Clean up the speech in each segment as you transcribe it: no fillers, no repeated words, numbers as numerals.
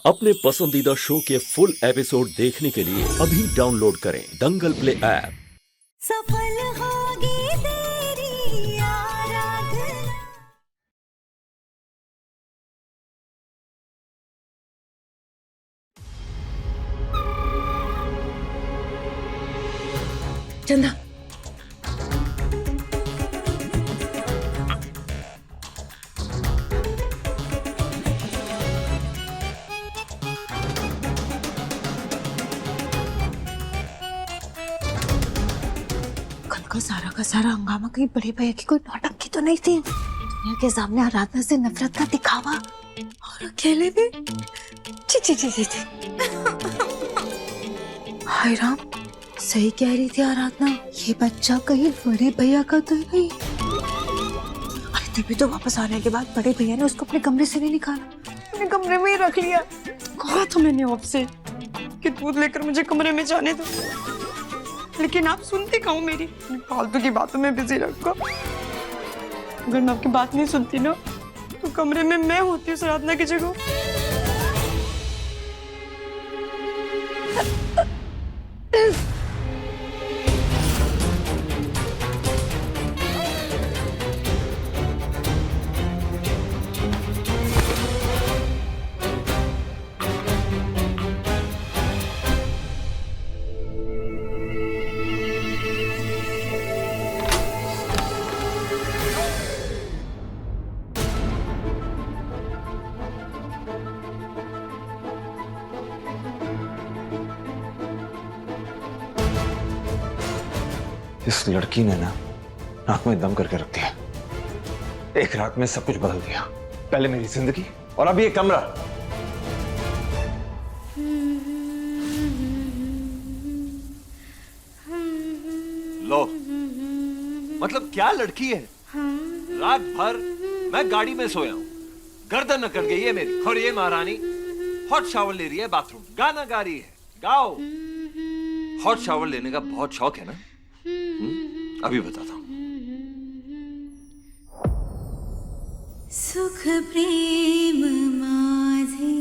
अपने पसंदीदा शो के फुल एपिसोड देखने के लिए अभी डाउनलोड करें दंगल प्ले ऐप। सफल होगी तेरी आराधना। चंदा, कल का सारा हंगामा कहीं बड़े भैया की कोई नौटंकी तो नहीं थी? दुनिया के सामने आराधना से नफरत का दिखावा और अकेले में ची ची ची ची ची। हाय राम, सही कह रही थी आराधना, ये बच्चा कहीं बड़े भैया का तो नहीं। अरे तभी तो वापस आने के बाद बड़े भैया ने उसको अपने कमरे से नहीं निकाला, अपने कमरे में ही रख लिया। कहा तो मैंने आपसे कि दूध लेकर मुझे कमरे में जाने दो, लेकिन आप सुनते कहाँ मेरी? फालतू की बातों में बिजी रखो। अगर मैं आपकी बात नहीं सुनती ना तो कमरे में मैं होती उस आराधना की जगह। इस लड़की ने ना नाक में दम करके रख दिया। एक रात में सब कुछ बदल दिया। पहले मेरी जिंदगी और अभी ये कमरा। लो, मतलब क्या लड़की है? रात भर मैं गाड़ी में सोया हूं, गर्दन अकड़ गई है मेरी, और ये महारानी हॉट शावर ले रही है बाथरूम, गाना गा रही है। गाओ। हॉट शावर लेने का बहुत शौक है ना? अभी बताता हूं। सुख प्रेम माझे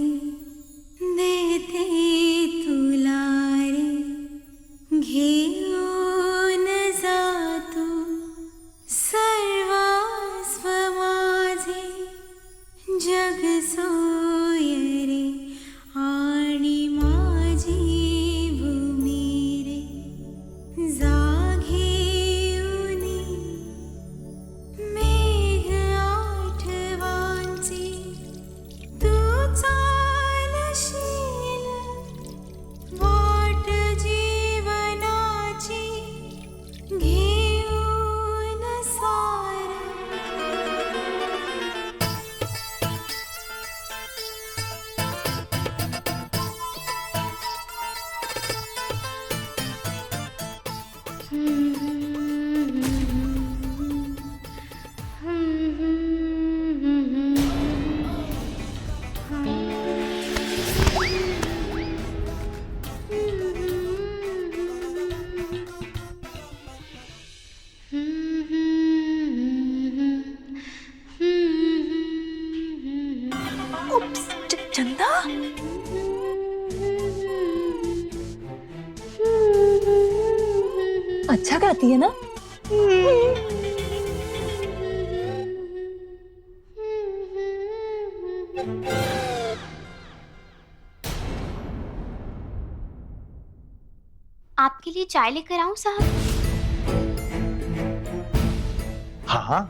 देते तुलारे, घेऊन जातो सर्वस्व माझे, जग सोयरे आणि माझी भूमी रे, चंदा, अच्छा गाती है ना? आपके लिए चाय लेकर आऊं साहब? हाँ हाँ,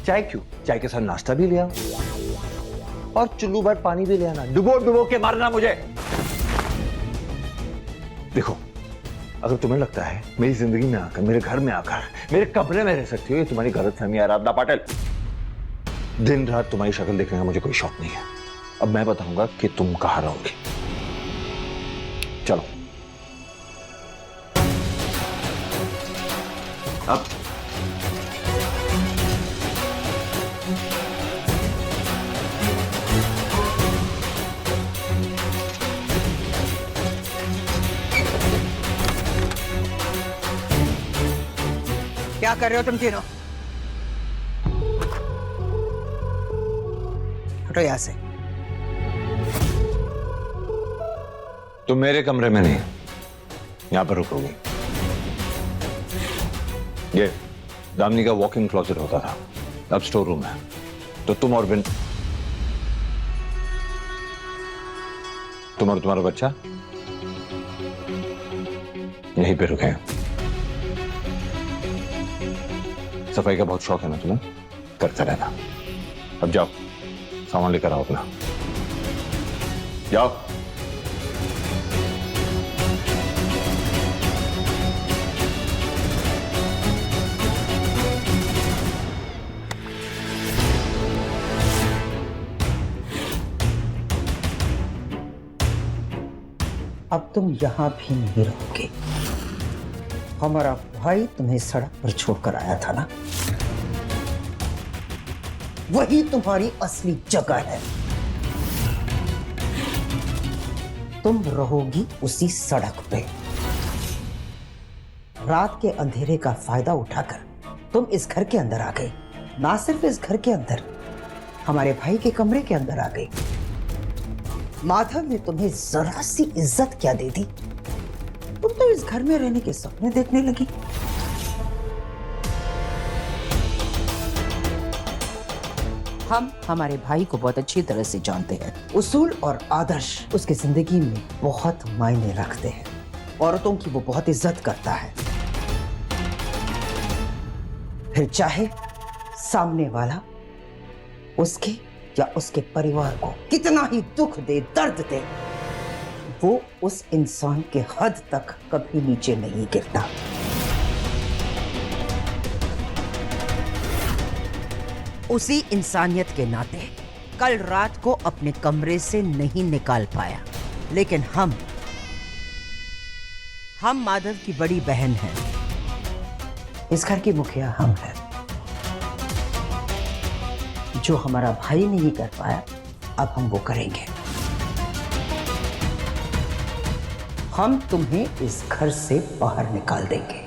चाय क्यों? चाय के साथ नाश्ता भी ले आओ और चुल्लू भर पानी भी ले आना। डुबो डुबो के मारना मुझे। देखो, अगर तुम्हें लगता है मेरी जिंदगी में आकर, मेरे घर में आकर, मेरे कमरे में रह सकती हो, ये तुम्हारी गलतफहमी है आराधना पाटिल। दिन रात तुम्हारी शक्ल देखने का मुझे कोई शौक नहीं है। अब मैं बताऊंगा कि तुम कहाँ रहोगे। चलो। अब क्या कर रहे हो तुम तीनों? हटो यहाँ से। तुम मेरे कमरे में नहीं, यहां पर रुकोगी। ये दामिनी का वॉकिंग क्लोजेट होता था, अब स्टोर रूम है। तो तुम और तुम्हारा बच्चा यहीं पे रुके। सफाई का बहुत शौक है ना तुम्हें, करते रहना। अब जाओ, सामान लेकर आओ अपना, जाओ। अब तुम यहाँ भी नहीं रहोगे। हमारा भाई तुम्हें सड़क पर छोड़कर आया था ना, वही तुम्हारी असली जगह है। तुम रहोगी उसी सड़क पे। रात के अंधेरे का फायदा उठाकर तुम इस घर के अंदर आ गई। ना सिर्फ इस घर के अंदर, हमारे भाई के कमरे के अंदर आ गई। माधव ने तुम्हें जरा सी इज्जत क्या दे दी? तुम तो इस घर में रहने के सपने देखने लगी। हम हमारे भाई को बहुत अच्छी तरह से जानते हैं। उसूल और आदर्श उसकी जिंदगी में बहुत मायने रखते हैं। औरतों की वो बहुत इज्जत करता है, फिर चाहे सामने वाला उसके या उसके परिवार को कितना ही दुख दे, दर्द दे, वो उस इंसान के हद तक कभी नीचे नहीं गिरता। उसी इंसानियत के नाते कल रात को अपने कमरे से नहीं निकाल पाया, लेकिन हम माधव की बड़ी बहन हैं। इस घर की मुखिया हम हैं। जो हमारा भाई नहीं कर पाया, अब हम वो करेंगे। हम तुम्हें इस घर से बाहर निकाल देंगे।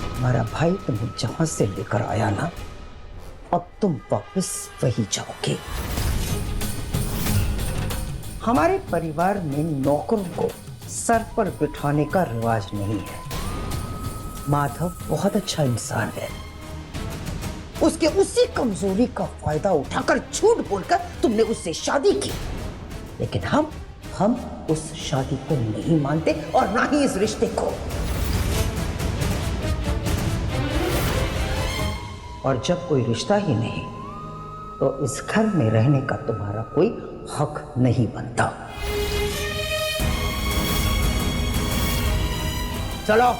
हमारा भाई तुम्हें जहां से लेकर आया ना, अब तुम वापस वही जाओगे। हमारे परिवार में नौकरों को सर पर बिठाने का रिवाज नहीं है। माधव बहुत अच्छा इंसान है। उसके उसी कमजोरी का फायदा उठाकर झूठ बोलकर तुमने उससे शादी की, लेकिन हम उस शादी को नहीं मानते और ना ही इस रिश्ते को। और जब कोई रिश्ता ही नहीं, तो इस घर में रहने का तुम्हारा कोई हक नहीं बनता। चलो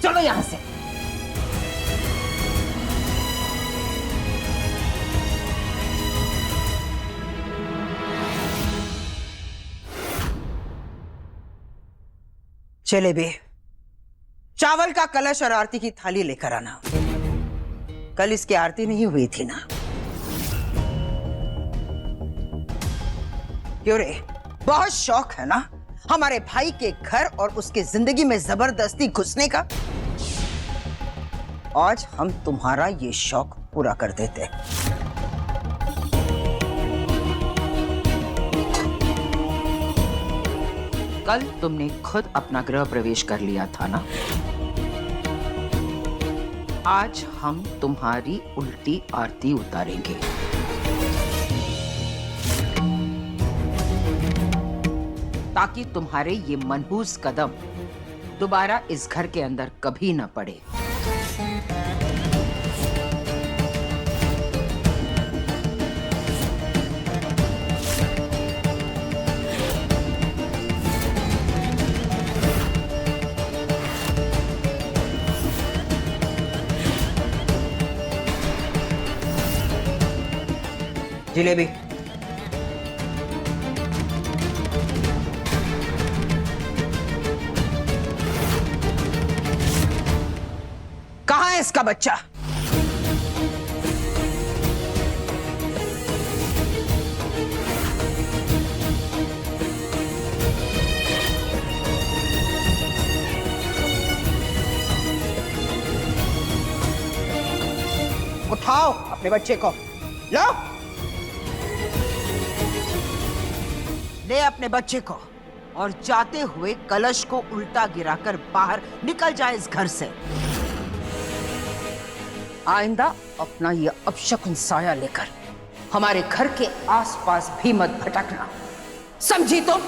चलो यहां से। चले बे, चावल का कलश और आरती की थाली लेकर आना। कल इसकी आरती नहीं हुई थी ना? क्यों रे, बहुत शौक है ना हमारे भाई के घर और उसके जिंदगी में जबरदस्ती घुसने का? आज हम तुम्हारा ये शौक पूरा कर देते। कल तुमने खुद अपना गृह प्रवेश कर लिया था ना? आज हम तुम्हारी उल्टी आरती उतारेंगे। ताकि तुम्हारे ये मनहूस कदम दोबारा इस घर के अंदर कभी न पड़े। जिलेबी। कहाँ है इसका बच्चा? उठाओ अपने बच्चे को, लो ले अपने बच्चे को और जाते हुए कलश को उल्टा गिराकर बाहर निकल जाए इस घर से। आइंदा अपना ये अपशकुन साया लेकर हमारे घर के आसपास भी मत भटकना, समझी तुम?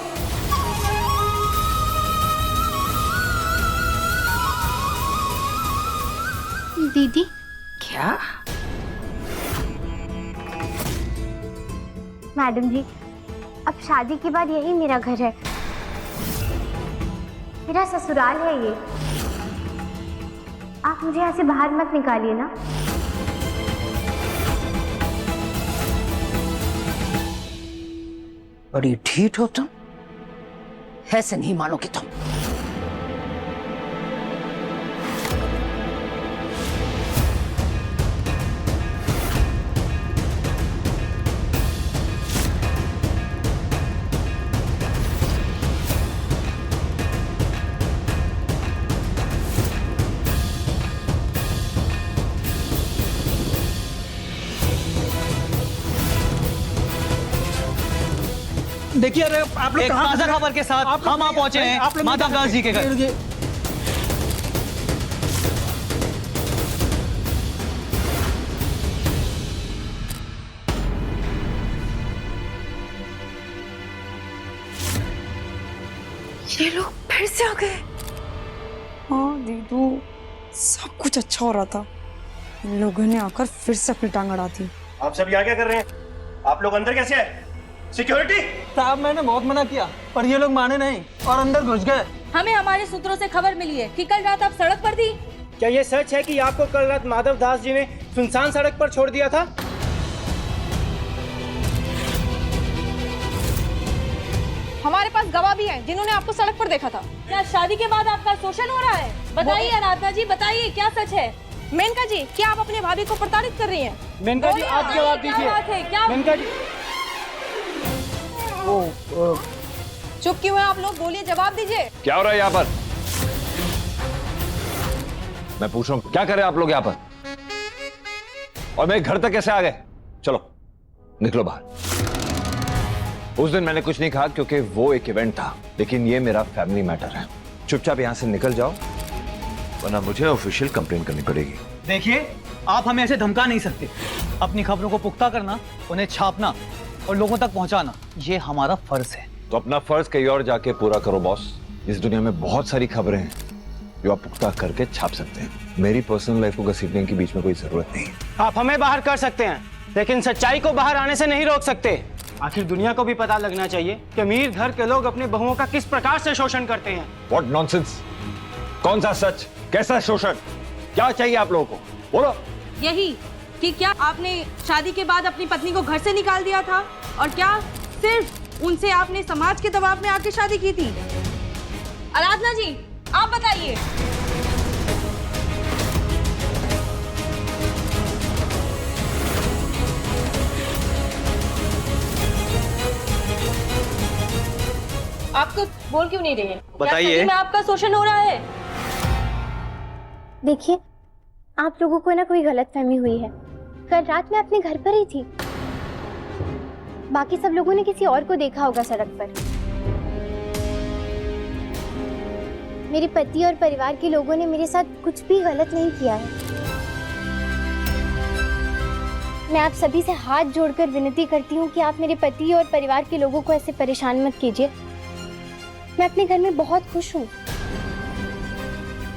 दीदी, क्या? मैडम जी, अब शादी के बाद यही मेरा घर है, मेरा ससुराल है ये। आप मुझे यहाँ से बाहर मत निकालिए ना। बड़ी ढीठ हो तुम, ऐसे नहीं मानोगे तुम। देखिए, अरे आप लोग कहाँ ताज़ा खबर के साथ हम वहाँ पहुंचे हैं माधव दास जी के घर। ये लोग फिर से आ गए। हाँ दीदू, सब कुछ अच्छा हो रहा था, इन लोगों ने आकर फिर से अपनी टांग अड़ा दी। आप सब यहाँ क्या कर रहे हैं? आप लोग अंदर कैसे आए? सिक्योरिटी साहब, मैंने बहुत मना किया पर ये लोग माने नहीं और अंदर घुस गए। हमें हमारे सूत्रों से खबर मिली है कि कल रात आप सड़क पर थी। क्या ये सच है कि आपको कल रात माधव दास जी ने सुनसान सड़क पर छोड़ दिया था? हमारे पास गवाह भी हैं जिन्होंने आपको सड़क पर देखा था। क्या शादी के बाद आपका शोषण हो रहा है? बताइए आराधना जी, बताइए क्या सच है? मेनका जी, क्या आप अपने भाभी को प्रताड़ित कर रही हैं? मेनका जी, आप जवाब दीजिए। क्या मेनका जी, चुप क्यों हैं आप लोग? बोलिए, जवाब दीजिए। क्या हो रहा है यहाँ पर? मैं पूछ रहा हूँ, क्या कर रहे हैं आप लोग यहाँ पर? और मेरे घर तक कैसे आ गए? चलो निकलो बाहर। उस दिन मैंने कुछ नहीं कहा क्योंकि वो एक इवेंट था, लेकिन ये मेरा फैमिली मैटर है। चुपचाप यहाँ से निकल जाओ वरना मुझे ऑफिशियल कंप्लेन करनी पड़ेगी। देखिए, आप हमें ऐसे धमका नहीं सकते। अपनी खबरों को पुख्ता करना, उन्हें छापना और लोगों तक पहुंचाना, ये हमारा फर्ज है। तो अपना फर्ज कहीं और जाके पूरा करो बॉस। इस दुनिया में बहुत सारी खबरें हैं जो आप पुख्ता करके छाप सकते हैं। मेरी पर्सनल लाइफ को घसीटने के बीच में कोई जरूरत नहीं। आप हमें बाहर कर सकते हैं लेकिन सच्चाई को बाहर आने से नहीं रोक सकते। आखिर दुनिया को भी पता लगना चाहिए कि अमीर घर के लोग अपनी बहुओं का किस प्रकार से शोषण करते हैं। What nonsense! कौन सा सच, कैसा शोषण, क्या चाहिए आप लोगों को? बोलो। यही कि क्या आपने शादी के बाद अपनी पत्नी को घर से निकाल दिया था और क्या सिर्फ उनसे आपने समाज के दबाव में आके शादी की थी? आराधना जी, आप बताइए। आप तो बोल क्यों नहीं रहे हैं? बताइए। क्या सही में आपका शोषण हो रहा है? देखिए, आप लोगों को ना कोई गलतफहमी हुई है। कल रात मैं अपने घर पर ही थी, बाकी सब लोगों ने किसी और को देखा होगा सड़क पर। मेरे पति और परिवार के लोगों ने मेरे साथ कुछ भी गलत नहीं किया है। मैं आप सभी से हाथ जोड़कर विनती करती हूँ कि आप मेरे पति और परिवार के लोगों को ऐसे परेशान मत कीजिए। मैं अपने घर में बहुत खुश हूँ।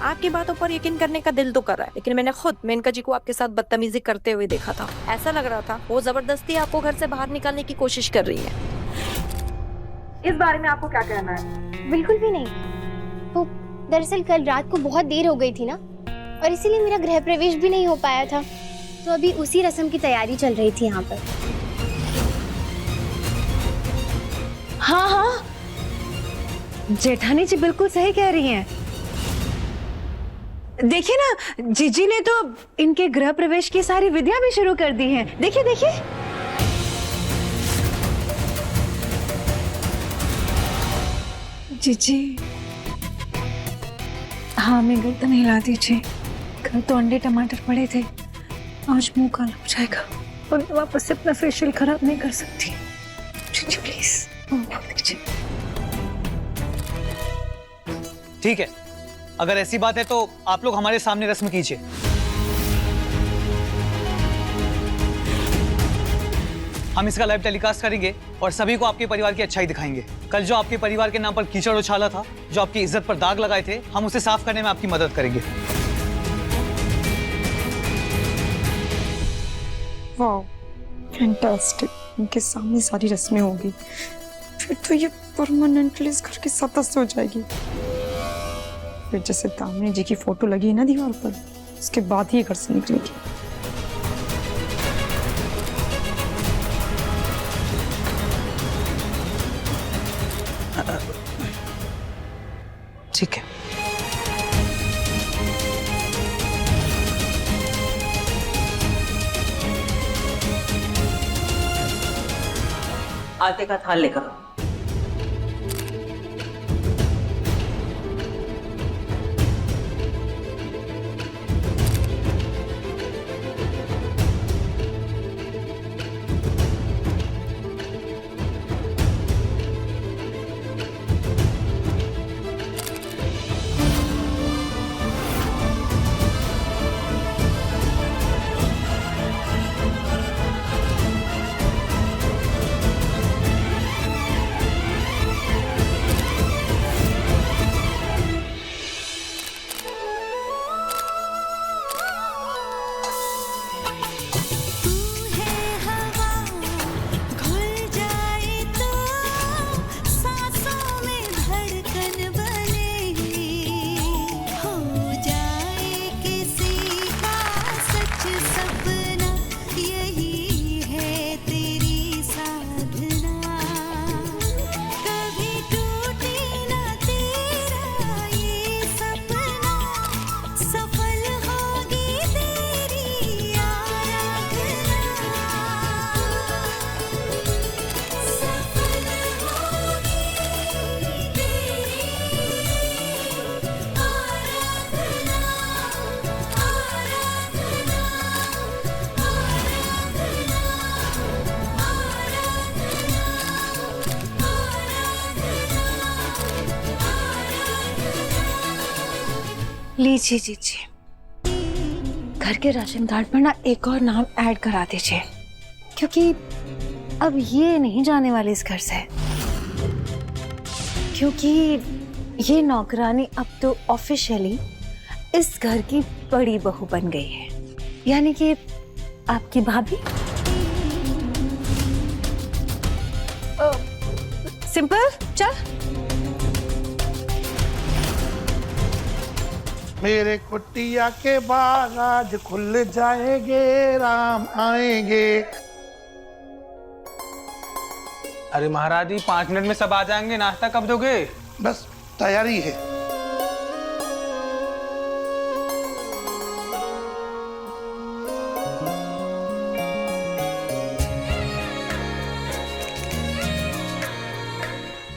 आपकी बातों पर यकीन करने का दिल तो कर रहा है, लेकिन मैंने खुद मेनका जी को आपके साथ बदतमीजी करते हुए देखा था। ऐसा लग रहा था वो जबरदस्ती आपको घर से बाहर निकालने की कोशिश कर रही है। इस बारे में आपको क्या कहना है? बिल्कुल भी नहीं। तो दरअसल कल रात को बहुत देर हो गई थी ना, और इसीलिए मेरा गृह प्रवेश भी नहीं हो पाया था। तो अभी उसी रस्म की तैयारी चल रही थी यहाँ पर। हाँ हाँ, जेठानी जी बिल्कुल सही कह रही हैं। देखिए ना, जीजी ने तो इनके गृह प्रवेश की सारी विधियां भी शुरू कर दी हैं। देखिए देखिए। जीजी, हाँ, मैं गर्दन हिला दीजिए। कल तो अंडे टमाटर पड़े थे, आज मुंह काला हो जाएगा और मैं वापस से अपना फेशियल खराब नहीं कर सकती। जीजी प्लीज। ठीक है, अगर ऐसी बात है तो आप लोग हमारे सामने रस्म कीजिए। हम इसका लाइव टेलीकास्ट करेंगे और सभी को आपके परिवार की अच्छाई दिखाएंगे। कल जो आपके परिवार के नाम पर कीचड़ उछाला था, जो आपकी इज्जत पर दाग लगाए थे, हम उसे साफ करने में आपकी मदद करेंगे। वाह, फैंटास्टिक। उनके सामने सारी रस्में होगी, फिर तो ये परमानेंटली इस घर की सदस्य हो जाएगी। फिर जैसे दामिनी जी की फोटो लगी है ना दीवार पर, उसके बाद ही घर से निकलेगी। ठीक है। आटे का थाल लेकर आओ। लीजिए जीजिए, घर के राशन कार्ड पर ना एक और नाम ऐड करा दीजिए, क्योंकि अब ये नहीं जाने वाले इस घर से, क्योंकि ये नौकरानी अब तो ऑफिशियली इस घर की बड़ी बहू बन गई है, यानी कि आपकी भाभी। सिंपल, चल। मेरे कुटिया के बाग आज खुल जाएंगे, राम आएंगे। अरे महाराज जी 5 मिनट में सब आ जाएंगे, नाश्ता कब दोगे? बस तैयारी है।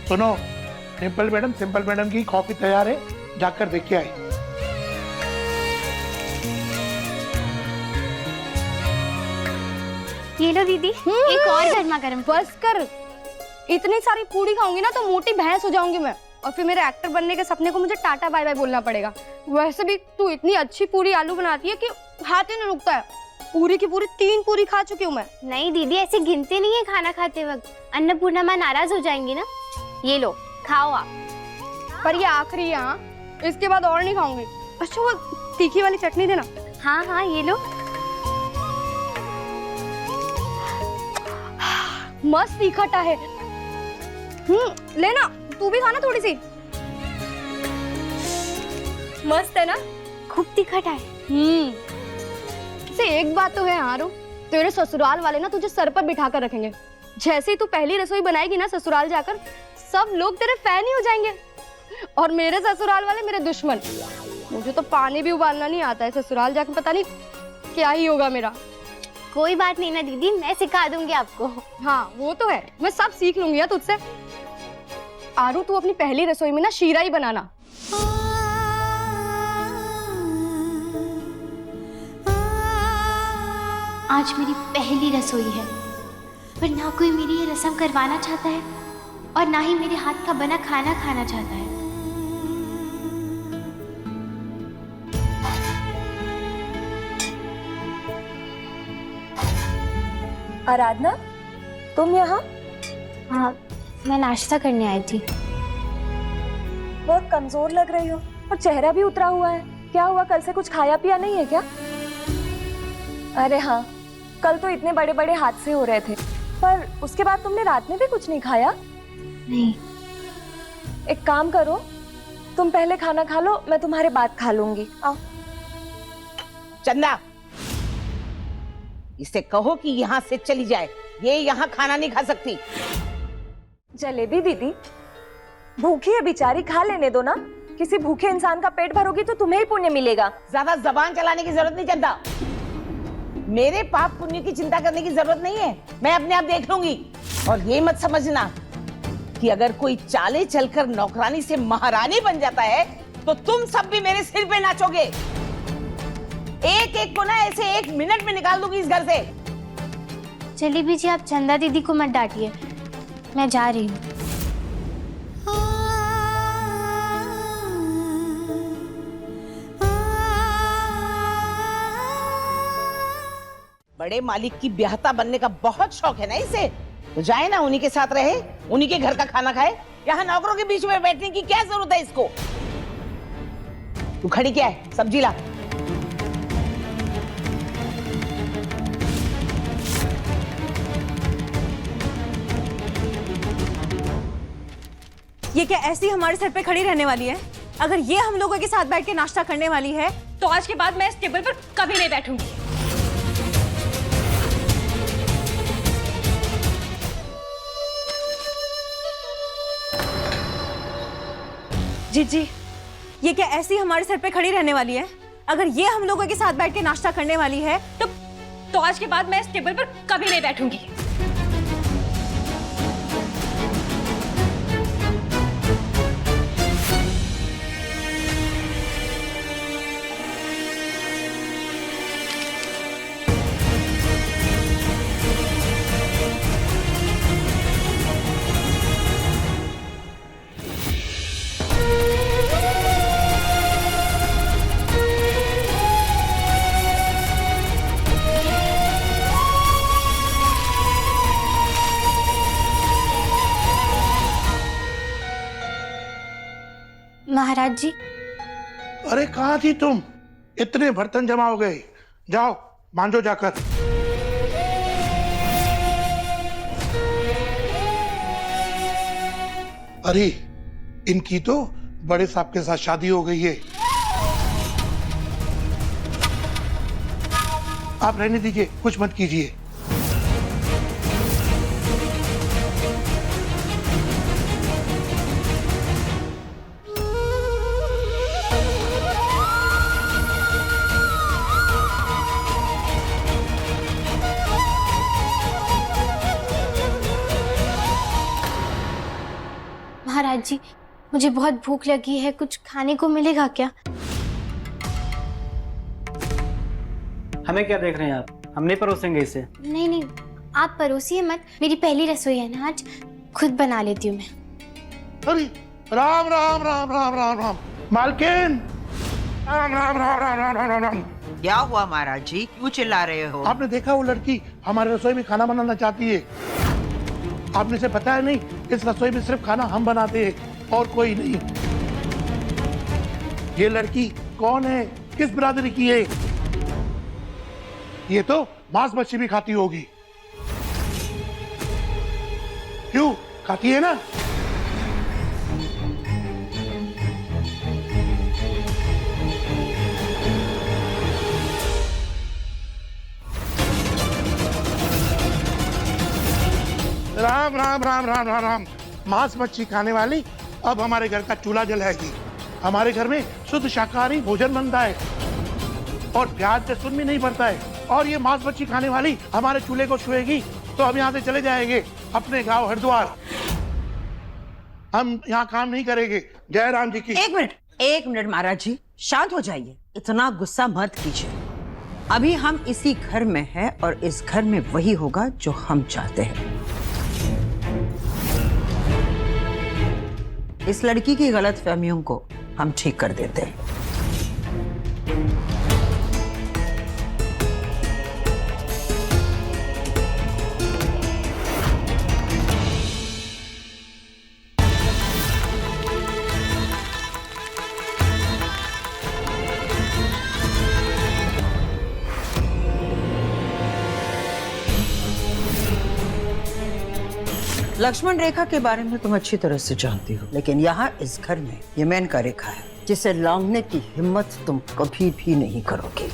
सुनो, सिंपल मैडम की कॉफी तैयार है, जाकर देख के आई। ये लो दीदी, एक और गर्मा गर्म। बस कर, इतनी सारी पूरी खाऊंगी ना तो मोटी भैंस हो जाऊंगी मैं, और फिर मेरे एक्टर बनने के सपने को मुझे टाटा बाय बाय बोलना पड़ेगा। वैसे भी तू इतनी अच्छी पूरी आलू बनाती है कि हाथ ही नहीं रुकता है। पूरी की पूरी 3 पूरी खा चुकी हूँ मैं। नहीं दीदी, ऐसे गिनते नहीं है खाना खाते वक्त, अन्नपूर्णा माँ नाराज हो जाएंगी ना। ये लो, खाओ आप। पर ये आखिरी है, हाँ? इसके बाद और नहीं खाऊंगी। अच्छा वो तीखी वाली चटनी देना। हाँ हाँ, ये लो। मस्त तीखा है। लेना, तू भी खाना थोड़ी सी। मस्त है ना? खूब तीखा है। से एक बात तो है हारू, तेरे ससुराल वाले ना तुझे सर पर बिठा कर रखेंगे। जैसे ही तू पहली रसोई बनाएगी ना ससुराल जाकर, सब लोग तेरे फैन ही हो जाएंगे। और मेरे ससुराल वाले मेरे दुश्मन। मुझे तो पानी भी उबालना नहीं आता है, ससुराल जाकर पता नहीं क्या ही होगा मेरा। कोई बात नहीं ना दीदी, मैं सिखा दूंगी आपको। हाँ वो तो है, मैं सब सीख लूंगी यार तुझसे। आरू तू अपनी पहली रसोई में ना शीरा ही बनाना। आज मेरी पहली रसोई है, पर ना कोई मेरी ये रस्म करवाना चाहता है और ना ही मेरे हाथ का बना खाना खाना चाहता है। आराधना, तुम यहाँ? हाँ, मैं नाश्ता करने आई थी। बहुत कमजोर लग रही हो और चेहरा भी उतरा हुआ है। क्या हुआ, कल से कुछ खाया पिया नहीं है क्या? अरे हाँ, कल तो इतने बड़े बड़े हादसे हो रहे थे, पर उसके बाद तुमने रात में भी कुछ नहीं खाया? नहीं। एक काम करो, तुम पहले खाना खा लो, मैं तुम्हारे बाद खा लूंगी। आओ। चंदा, इसे कहो कि यहाँ से चली जाए, ये यहाँ खाना नहीं खा सकती। जलेबी दीदी, भूखी है बेचारी, खा लेने दो ना। किसी भूखे इंसान का पेट भरोगी तो तुम्हें ही पुण्य मिलेगा। ज्यादा जबान चलाने की जरूरत नहीं चंदा। मेरे पाप पुण्य की चिंता करने की जरूरत नहीं है, मैं अपने आप देख लूंगी। और ये मत समझना कि अगर कोई चाले चलकर नौकरानी से महारानी बन जाता है तो तुम सब भी मेरे सिर पे नाचोगे। एक एक को ना ऐसे 1 मिनट में निकाल दूंगी इस घर से। जलेबी जी, आप चंदा दीदी को मत डांटिए, मैं जा रही हूँ। बड़े मालिक की ब्याहता बनने का बहुत शौक है ना इसे, तो जाए ना, उन्हीं के साथ रहे, उन्हीं के घर का खाना खाए। यहाँ नौकरों के बीच में बैठने की क्या जरूरत है इसको? तू खड़ी क्या है, सब्जी ला। ये क्या ऐसी हमारे सर पे खड़ी रहने वाली है? अगर ये हम लोगों के साथ बैठ के नाश्ता करने वाली है तो आज के बाद मैं इस टेबल पर कभी नहीं बैठूंगी। जी, ये क्या ऐसी हमारे सर पे खड़ी रहने वाली है? अगर ये हम लोगों के साथ बैठ के नाश्ता करने वाली है तो आज के बाद मैं इस टेबल पर कभी नहीं बैठूंगी। महाराज जी। अरे कहाँ थी तुम? इतने बर्तन जमा हो गए, जाओ मांजो जाकर। अरे इनकी तो बड़े साहब के साथ शादी हो गई है। आप रहने दीजिए, कुछ मत कीजिए। महाराज जी, मुझे बहुत भूख लगी है, कुछ खाने को मिलेगा क्या? हमें क्या देख रहे हैं आप? हम नहीं परोसेंगे इसे। नहीं नहीं, आप परोसिए मत, मेरी पहली रसोई है ना आज, खुद बना लेती हूँ मैं। अरे राम राम राम राम राम राम मालकिन, राम राम राम राम राम राम राम राम। क्या हुआ महाराज जी, क्यों चिल्ला रहे हो? आपने देखा वो लड़की हमारे रसोई में खाना बनाना चाहती है। आपने इसे बताया नहीं, इस रसोई में सिर्फ खाना हम बनाते हैं और कोई नहीं। ये लड़की कौन है, किस बिरादरी की है? ये तो मांस मच्छी भी खाती होगी। क्यों खाती है ना? राम राम राम राम राम राम। मांस मच्छी खाने वाली अब हमारे घर का चूल्हा जलाएगी। हमारे घर में शुद्ध शाकाहारी भोजन बनता है और प्याज लहसुन भी नहीं पड़ता है। और ये मांस मच्छी खाने वाली हमारे चूल्हे को छुएगी तो हम यहाँ से चले जाएंगे अपने गांव हरिद्वार। हम यहाँ काम नहीं करेंगे। जय राम जी की। एक मिनट महाराज जी, शांत हो जाइए, इतना गुस्सा मत कीजिए। अभी हम इसी घर में हैं और इस घर में वही होगा जो हम चाहते हैं। इस लड़की की गलतफहमियों को हम ठीक कर देते हैं। लक्ष्मण रेखा के बारे में तुम अच्छी तरह से जानती हो, लेकिन यहाँ इस घर में ये मेनका रेखा है जिसे लांघने की हिम्मत तुम कभी भी नहीं करोगे।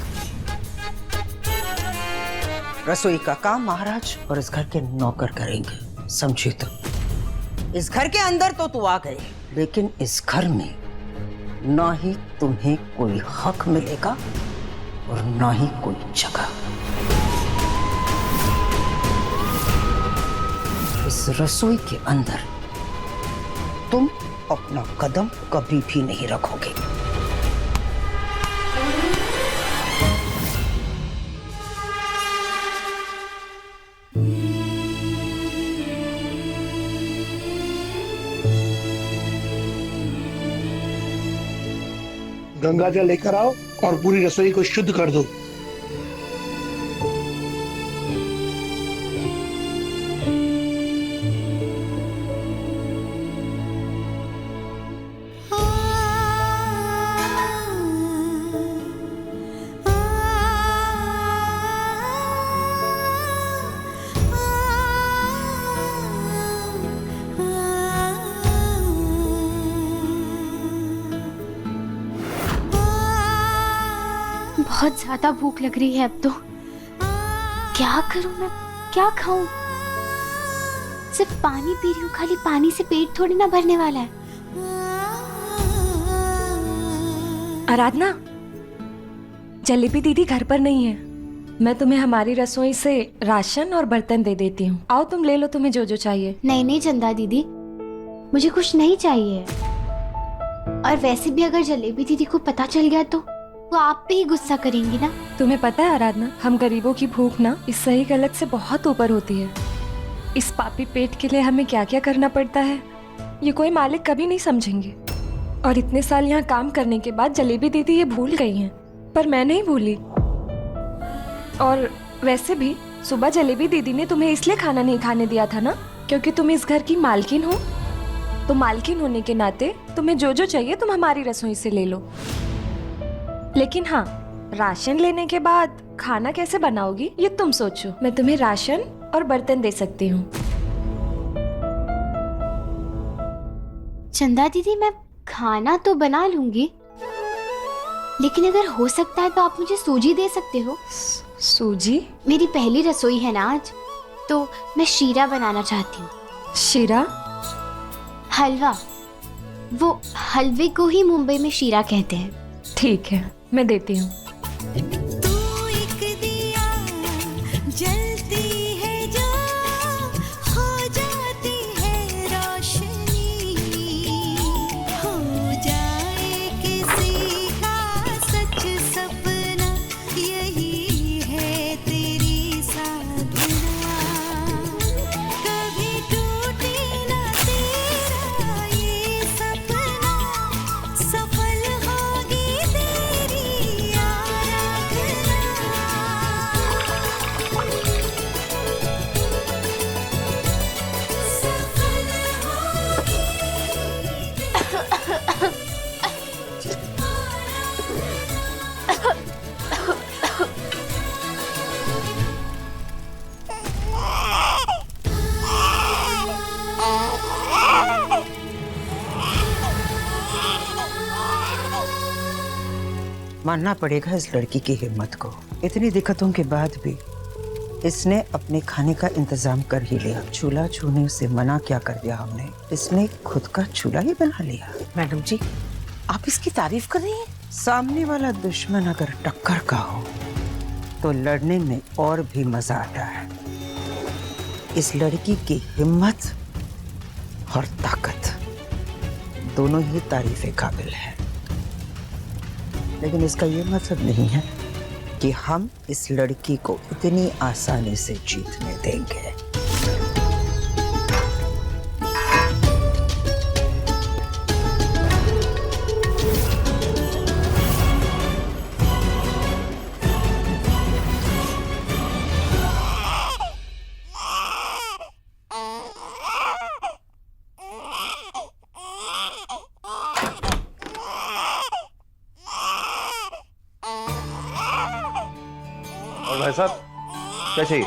रसोई का काम महाराज और इस घर के नौकर करेंगे, समझी तुम। इस घर के अंदर तो तू आ गई, लेकिन इस घर में ना ही तुम्हें कोई हक मिलेगा और ना ही कोई जगह। इस रसोई के अंदर तुम अपना कदम कभी भी नहीं रखोगे। गंगा जल लेकर आओ और पूरी रसोई को शुद्ध कर दो। बहुत ज्यादा भूख लग रही है अब तो। क्या करूं मैं, क्या खाऊं? सिर्फ पानी पी रही हूँ, खाली पानी से पेट थोड़ी ना भरने वाला है। आराधना, जलेबी दीदी घर पर नहीं है। मैं तुम्हें हमारी रसोई से राशन और बर्तन दे देती हूँ। आओ तुम ले लो तुम्हें जो जो चाहिए। नहीं नहीं चंदा दीदी, मुझे कुछ नहीं चाहिए। और वैसे भी अगर जलेबी दीदी को पता चल गया तो वो आप पे ही गुस्सा करेंगी ना। तुम्हें पता है आराधना, हम गरीबों की भूख ना इस सही गलत से बहुत ऊपर होती है। इस पापी पेट के लिए हमें क्या क्या करना पड़ता है ये कोई मालिक कभी नहीं समझेंगे। और इतने साल यहाँ काम करने के बाद जलेबी दीदी ये भूल गई हैं, पर मैं नहीं भूली। और वैसे भी सुबह जलेबी दीदी ने तुम्हें इसलिए खाना नहीं खाने दिया था ना, क्योंकि तुम इस घर की मालकिन हो। तो मालकिन होने के नाते तुम्हें जो जो चाहिए तुम हमारी रसोई से ले लो। लेकिन हाँ, राशन लेने के बाद खाना कैसे बनाओगी ये तुम सोचो। मैं तुम्हें राशन और बर्तन दे सकती हूँ। चंदा दीदी, मैं खाना तो बना लूंगी, लेकिन अगर हो सकता है तो आप मुझे सूजी दे सकते हो। सूजी? मेरी पहली रसोई है ना आज, तो मैं शीरा बनाना चाहती हूँ। शीरा? हलवा। वो हलवे को ही मुंबई में शीरा कहते हैं। ठीक है, मैं देती हूँ। तू एक दिया जलती है जो हो जाती है रोशनी, हो जाए किसी का सच सपना, यही है तेरी साधना। कभी टूटे ना तेरा ये सपना, सफल होगी तेरी आराधना। सफल मानना पड़ेगा इस लड़की की हिम्मत को। इतनी दिक्कतों के बाद भी इसने अपने खाने का इंतजाम कर ही लिया। चूल्हा छूने से मना क्या कर दिया हमने, इसने खुद का चूल्हा ही बना लिया। मैडम जी, आप इसकी तारीफ कर रही हैं? सामने वाला दुश्मन अगर टक्कर का हो तो लड़ने में और भी मजा आता है। इस लड़की की हिम्मत और ताकत दोनों ही तारीफे काबिल है, लेकिन इसका ये मतलब नहीं है कि हम इस लड़की को इतनी आसानी से जीतने देंगे। और भाई साहब क्या चाहिए?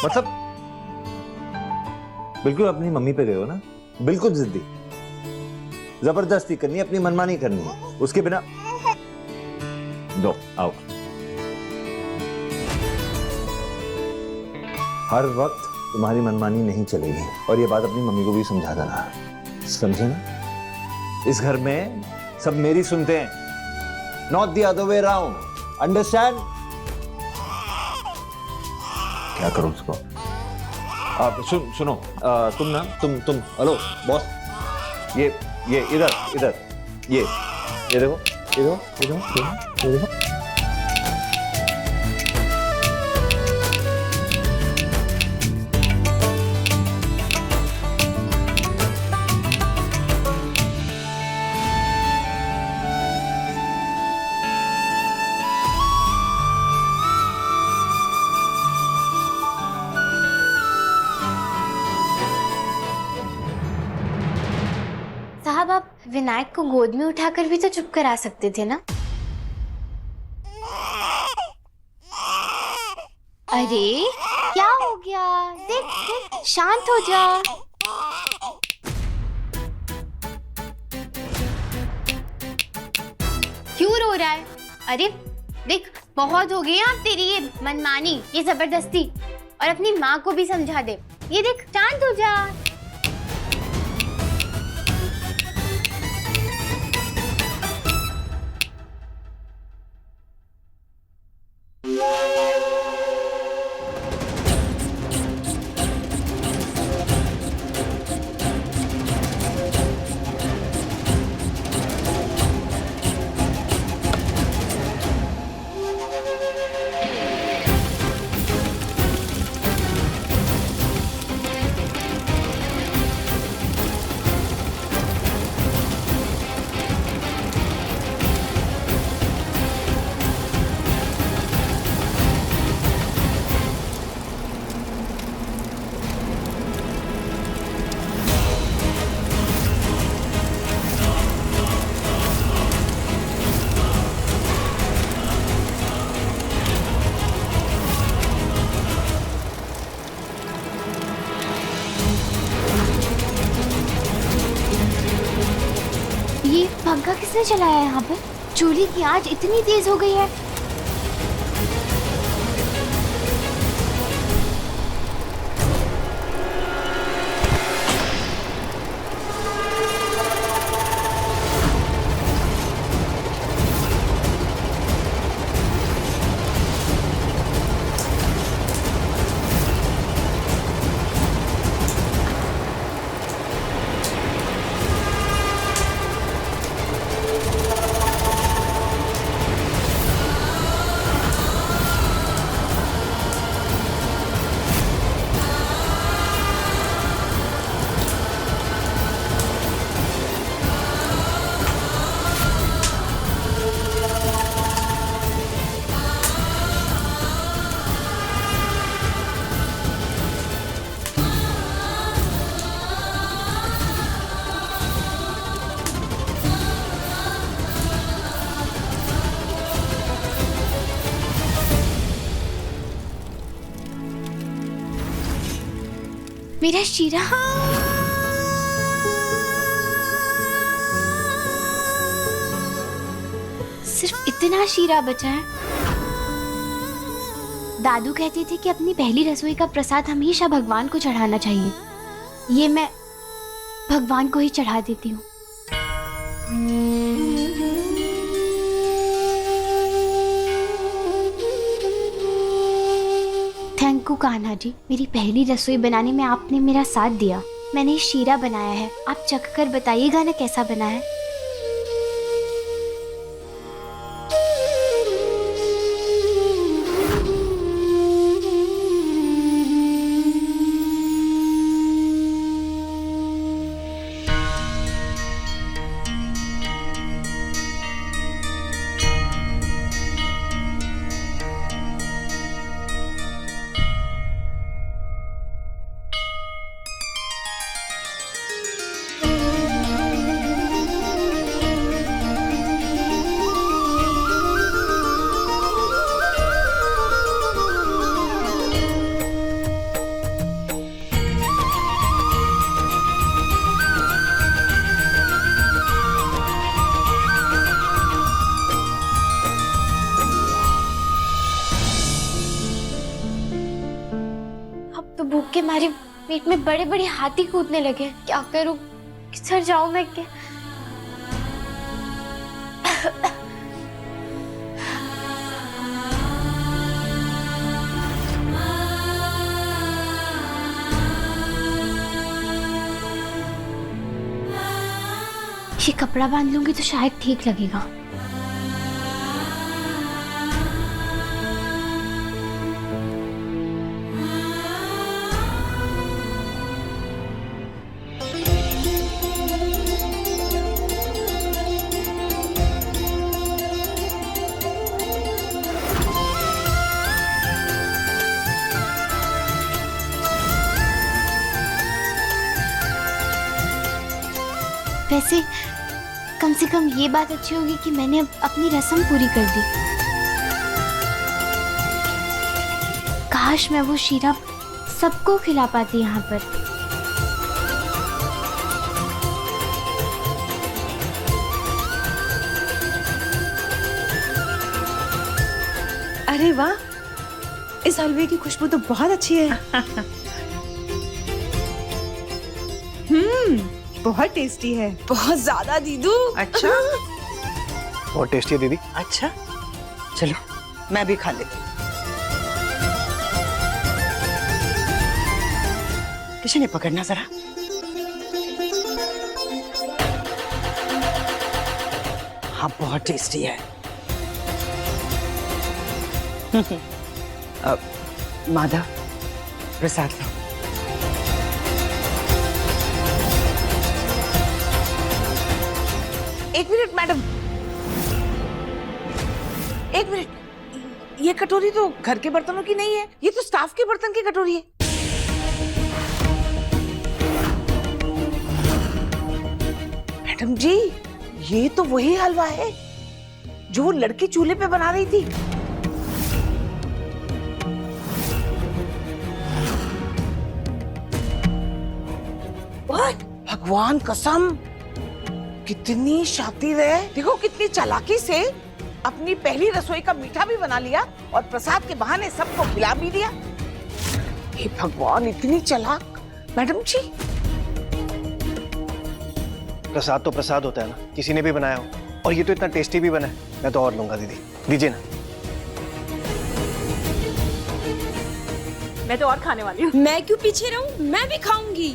मतलब बिल्कुल अपनी मम्मी पे गए हो ना, बिल्कुल जिद्दी, जबरदस्ती करनी है, अपनी मनमानी करनी है, उसके बिना दो आओ। हर वक्त तुम्हारी मनमानी नहीं चलेगी और ये बात अपनी मम्मी को भी समझा देना, समझे ना? इस घर में सब मेरी सुनते हैं, not the other way around, understand? क्या करूं उसको? आप सुनो, तुम हेलो बॉस, ये इधर ये देखो, ये देखो। साहब, आप विनायक को गोद में उठाकर भी तो चुप करा सकते थे ना। अरे क्या हो गया? देख, शांत हो जा। क्यों रो रहा है? अरे देख, बहुत हो गई आप तेरी ये मनमानी, ये जबरदस्ती, और अपनी माँ को भी समझा दे। ये देख, शांत हो जा। पंखा किसने चलाया है यहाँ पे? चूल्हे की आंच इतनी तेज हो गई है। मेरा शीरा, सिर्फ इतना शीरा बचा है। दादू कहते थे कि अपनी पहली रसोई का प्रसाद हमेशा भगवान को चढ़ाना चाहिए। ये मैं भगवान को ही चढ़ा देती हूँ। थैंक यू कान्हा जी, मेरी पहली रसोई बनाने में आपने मेरा साथ दिया। मैंने शीरा बनाया है, आप चख कर बताइएगा ना कैसा बना है। के मारे पेट में बड़े बड़े हाथी कूदने लगे। क्या करूं, किधर जाऊं मैं? क्या ये कपड़ा बांध लूंगी तो शायद ठीक लगेगा। वैसे कम से कम ये बात अच्छी होगी कि मैंने अब अपनी रस्म पूरी कर दी। काश मैं वो शीरा सबको खिला पाती यहाँ पर। अरे वाह, इस हलवे की खुशबू तो बहुत अच्छी है। बहुत टेस्टी है, बहुत ज्यादा दीदू। अच्छा, बहुत टेस्टी है दीदी। अच्छा, चलो मैं भी खा लेती। किसी ने पकड़ना जरा। हाँ, बहुत टेस्टी है। माधव, प्रसाद लो। एक मिनट मैडम, एक मिनट। ये कटोरी तो घर के बर्तनों की नहीं है, ये तो स्टाफ के बर्तन की कटोरी है। मैडम जी, ये तो वही हलवा है जो वो लड़की चूल्हे पे बना रही थी। भगवान कसम, कितनी शातिर है। देखो कितनी चालाकी से अपनी पहली रसोई का मीठा भी बना लिया और प्रसाद के बहाने सबको खिला भी दिया। हे भगवान, इतनी चालाक मैडम जी। प्रसाद तो प्रसाद होता है ना, किसी ने भी बनाया हो, और ये तो इतना टेस्टी भी बना है। मैं तो और लूंगा दीदी, दीजिए ना। मैं तो और खाने वाली हूँ। मैं क्यों पीछे रहूं, मैं भी खाऊंगी।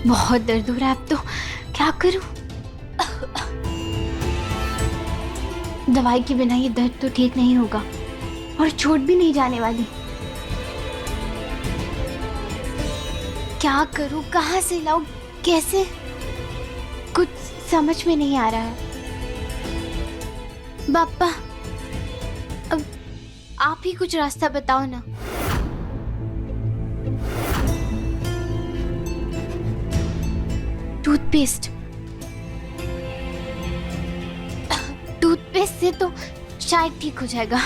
बहुत दर्द हो रहा है अब तो, क्या करूं? दवाई के बिना ये दर्द तो ठीक नहीं होगा और चोट भी नहीं जाने वाली। क्या करूं, कहाँ से लाऊं, कैसे? कुछ समझ में नहीं आ रहा है। बापा, अब आप ही कुछ रास्ता बताओ ना। टूथपेस्ट से तो शायद ठीक हो जाएगा।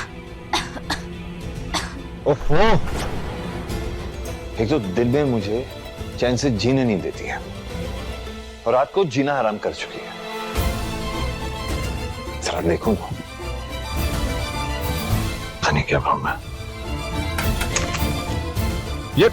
ओहो, एक तो दिन में मुझे चैन से जीने नहीं देती है और रात को जीना हराम कर चुकी है। जरा देखो ना, पता नहीं क्या भाव है। ये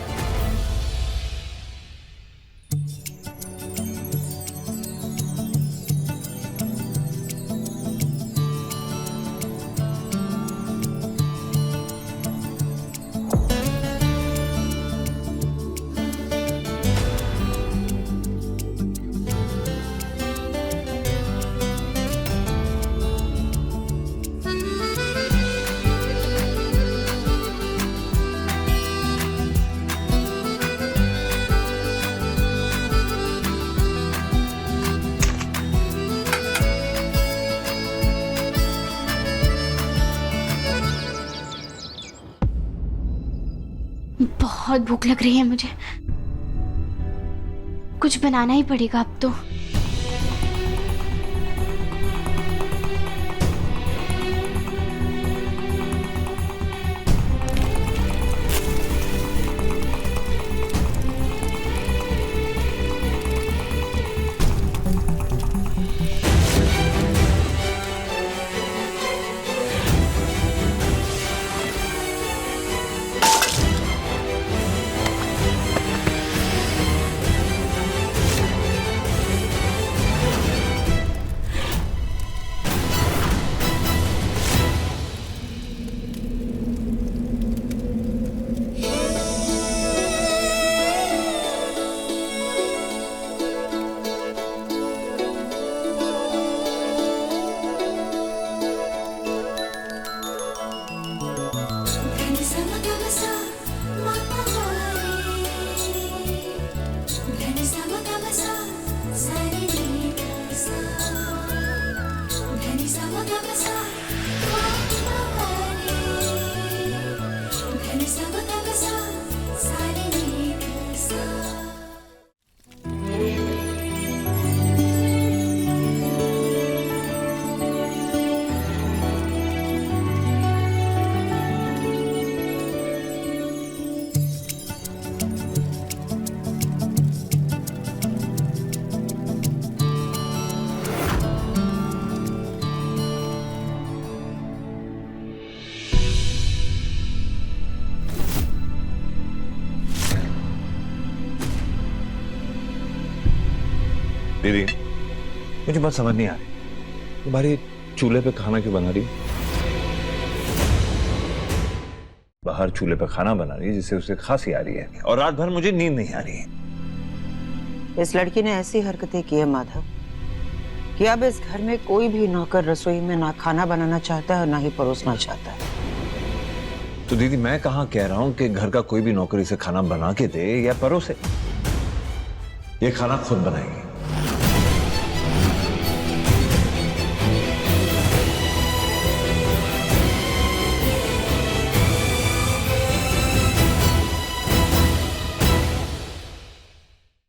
बहुत भूख लग रही है मुझे, कुछ बनाना ही पड़ेगा अब तो। दीदी, मुझे बात समझ नहीं आ रही, तुम्हारी चूल्हे पे खाना क्यों बना रही? बाहर चूल्हे पे खाना बना रही है जिससे उसे खांसी आ रही है, और रात भर मुझे नींद नहीं आ रही है। इस लड़की ने ऐसी हरकतें की है माधव कि अब इस घर में कोई भी नौकर रसोई में ना खाना बनाना चाहता है और ना ही परोसना चाहता है। तो दीदी, मैं कहाँ कह रहा हूँ कि घर का कोई भी नौकर इसे खाना बना के दे या परोसे। ये खाना खुद बनाएगी।